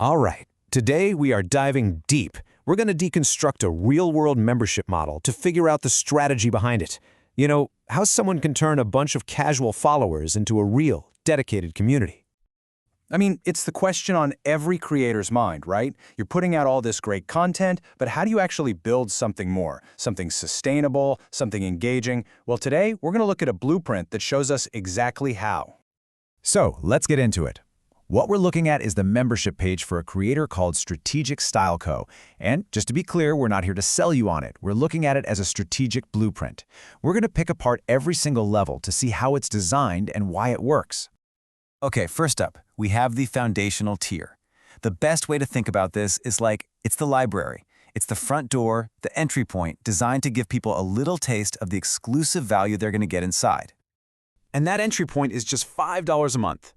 All right, today we are diving deep. We're going to deconstruct a real-world membership model to figure out the strategy behind it. You know, how someone can turn a bunch of casual followers into a real, dedicated community. I mean, it's the question on every creator's mind, right? You're putting out all this great content, but how do you actually build something more? Something sustainable, something engaging? Well, today, we're going to look at a blueprint that shows us exactly how. So, let's get into it. What we're looking at is the membership page for a creator called Strategic Style Co. And just to be clear, we're not here to sell you on it. We're looking at it as a strategic blueprint. We're going to pick apart every single level to see how it's designed and why it works. Okay, first up, we have the foundational tier. The best way to think about this is like it's the library. It's the front door, the entry point, designed to give people a little taste of the exclusive value they're going to get inside. And that entry point is just $5 a month.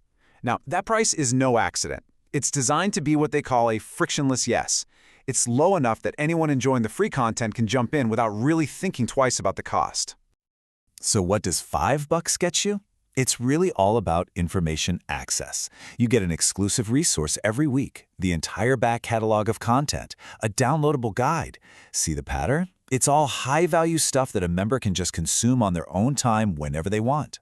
Now, that price is no accident. It's designed to be what they call a frictionless yes. It's low enough that anyone enjoying the free content can jump in without really thinking twice about the cost. So what does $5 get you? It's really all about information access. You get an exclusive resource every week, the entire back catalog of content, a downloadable guide. See the pattern? It's all high-value stuff that a member can just consume on their own time whenever they want.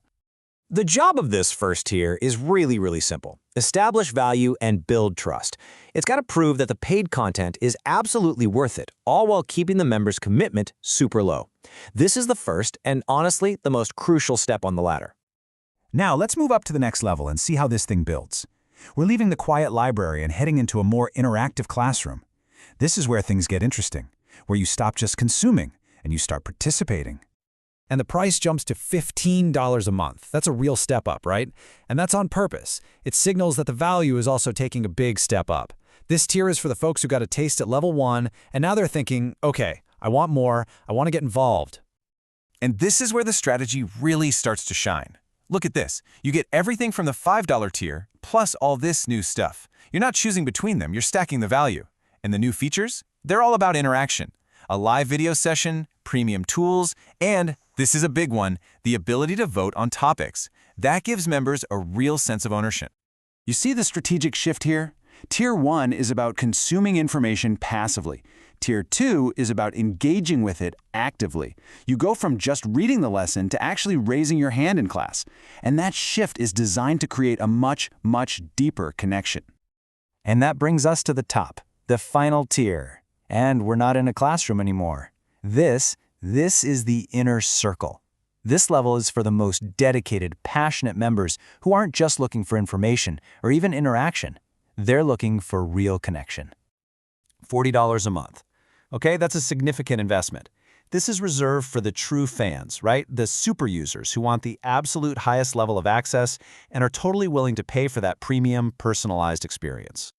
The job of this first tier is really simple. Establish value and build trust. It's got to prove that the paid content is absolutely worth it, all while keeping the members' commitment super low. This is the first and honestly the most crucial step on the ladder. Now, let's move up to the next level and see how this thing builds. We're leaving the quiet library and heading into a more interactive classroom. This is where things get interesting, where you stop just consuming and you start participating. And the price jumps to $15 a month. That's a real step up, right? And that's on purpose. It signals that the value is also taking a big step up. This tier is for the folks who got a taste at level 1, and now they're thinking, okay, I want more, I want to get involved. And this is where the strategy really starts to shine. Look at this. You get everything from the $5 tier, plus all this new stuff. You're not choosing between them, you're stacking the value. And the new features? They're all about interaction. A live video session, premium tools, and, this is a big one, the ability to vote on topics. That gives members a real sense of ownership. You see the strategic shift here? Tier 1 is about consuming information passively. Tier 2 is about engaging with it actively. You go from just reading the lesson to actually raising your hand in class. And that shift is designed to create a much deeper connection. And that brings us to the top, the final tier. And we're not in a classroom anymore. This is the inner circle. This level is for the most dedicated, passionate members who aren't just looking for information or even interaction. They're looking for real connection. $40 a month. Okay, that's a significant investment. This is reserved for the true fans, right? The super users who want the absolute highest level of access and are totally willing to pay for that premium, personalized experience.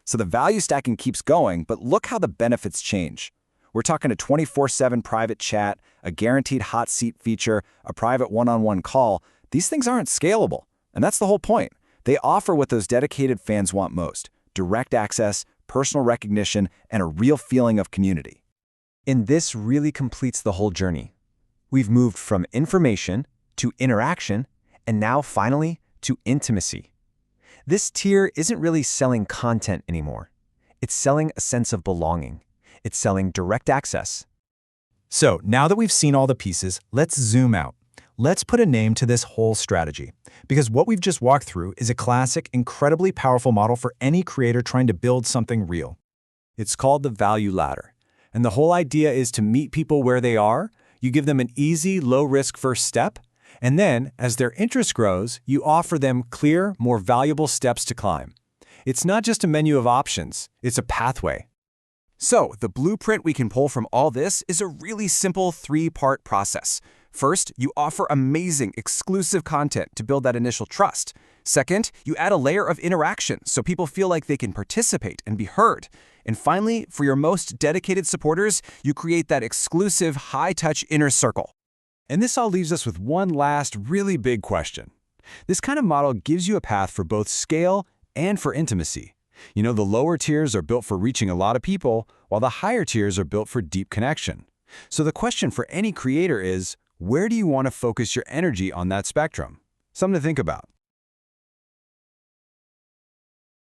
So the value stacking keeps going, but look how the benefits change. We're talking a 24/7 private chat, a guaranteed hot seat feature, a private one-on-one call. These things aren't scalable, and that's the whole point. They offer what those dedicated fans want most: direct access, personal recognition, and a real feeling of community. And this really completes the whole journey. We've moved from information to interaction, and now finally to intimacy. This tier isn't really selling content anymore. It's selling a sense of belonging. It's selling direct access. So, now that we've seen all the pieces, let's zoom out. Let's put a name to this whole strategy, because what we've just walked through is a classic, incredibly powerful model for any creator trying to build something real. It's called the value ladder, and the whole idea is to meet people where they are. You give them an easy, low-risk first step, and then, as their interest grows, you offer them clear, more valuable steps to climb. It's not just a menu of options, it's a pathway. So, the blueprint we can pull from all this is a really simple 3-part process. First, you offer amazing, exclusive content to build that initial trust. Second, you add a layer of interaction so people feel like they can participate and be heard. And finally, for your most dedicated supporters, you create that exclusive, high-touch inner circle. And this all leaves us with one last really big question. This kind of model gives you a path for both scale and for intimacy. You know, the lower tiers are built for reaching a lot of people, while the higher tiers are built for deep connection. So the question for any creator is, where do you want to focus your energy on that spectrum? Something to think about.